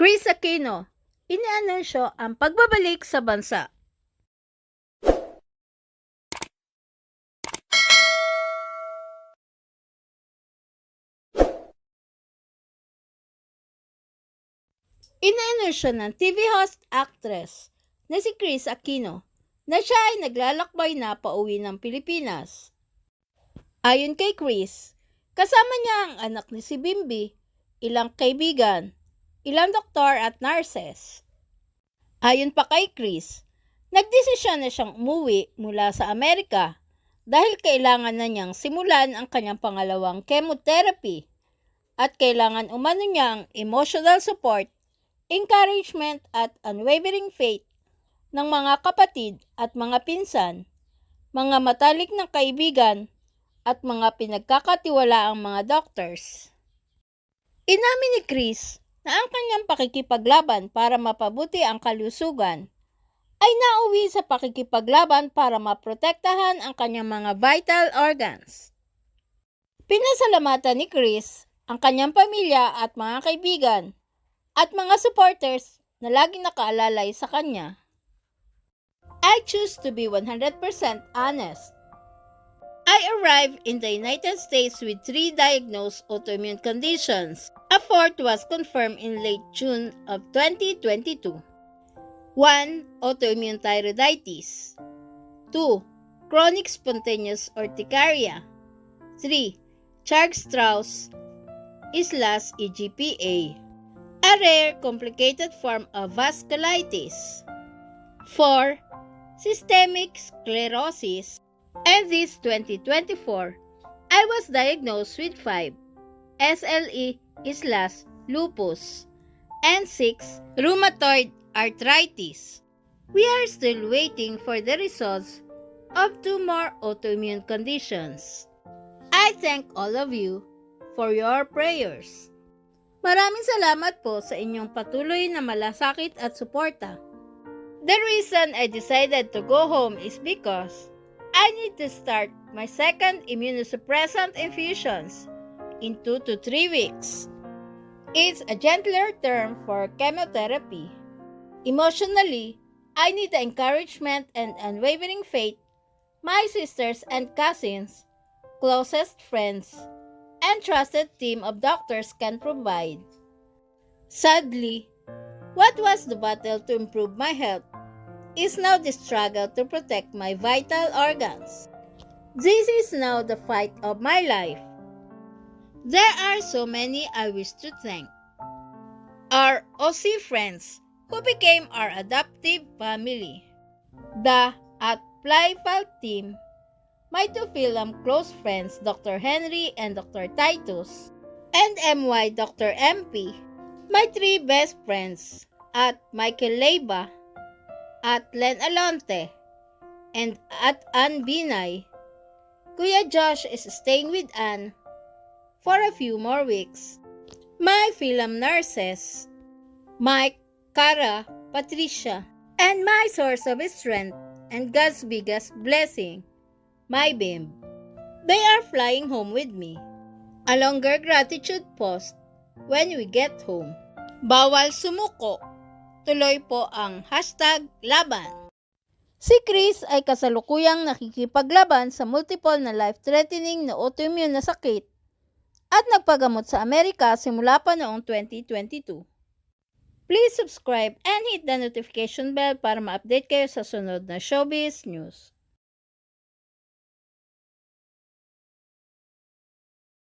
Kris Aquino, inianunsyo ang pagbabalik sa bansa. Inianunsyo ng TV host actress na si Kris Aquino na siya ay naglalakbay na pauwi ng Pilipinas. Ayon kay Kris, kasama niya ang anak ni si Bimbi, ilang kaibigan, ilang doktor at nurses. Ayon pa kay Kris, nagdesisyon na siyang umuwi mula sa Amerika dahil kailangan na niyang simulan ang kanyang pangalawang chemotherapy at kailangan umano niya ang emotional support, encouragement at unwavering faith ng mga kapatid at mga pinsan, mga matalik na kaibigan at mga pinagkakatiwalaang mga doctors. Inamin ni Kris na ang kanyang pakikipaglaban para mapabuti ang kalusugan ay nauwi sa pakikipaglaban para maprotektahan ang kanyang mga vital organs. Pinasalamatan ni Kris ang kanyang pamilya at mga kaibigan at mga supporters na laging nakaalalay sa kanya. I choose to be 100% honest. I arrived in the United States with 3 diagnosed autoimmune conditions. A 4th was confirmed in late June of 2022. 1. Autoimmune thyroiditis. 2. Chronic spontaneous urticaria. 3. Churg-Strauss Islas EGPA, a rare complicated form of vasculitis. 4. Systemic sclerosis. And this 2024, I was diagnosed with 5. SLE Islas lupus and 6. Rheumatoid arthritis. We are still waiting for the results of 2 more autoimmune conditions. I thank all of you for your prayers. Maraming salamat po sa inyong patuloy na malasakit at suporta. The reason I decided to go home is because I need to start my second immunosuppressant infusions in 2 to 3 weeks. It's a gentler term for chemotherapy. Emotionally, I need the encouragement and unwavering faith my sisters and cousins, closest friends, and trusted team of doctors can provide. Sadly, what was the battle to improve my health is now the struggle to protect my vital organs. This is now the fight of my life. There are so many I wish to thank. Our OC friends who became our adoptive family. The at Playful team, my 2 film close friends Dr. Henry and Dr. Titus, and MY Dr. MP, my 3 best friends at Michael Leyva, at Len Alonte, and at Ann Binay. Kuya Josh is staying with Ann for a few more weeks. My film nurses, Mike, Cara, Patricia, and my source of strength and God's biggest blessing, my Bim. They are flying home with me. A longer gratitude post when we get home. Bawal sumuko. Tuloy po ang #laban. Si Kris ay kasalukuyang nakikipaglaban sa multiple na life-threatening na autoimmune na sakit at nagpagamot sa Amerika simula pa noong 2022. Please subscribe and hit the notification bell para ma-update kayo sa sunod na showbiz news.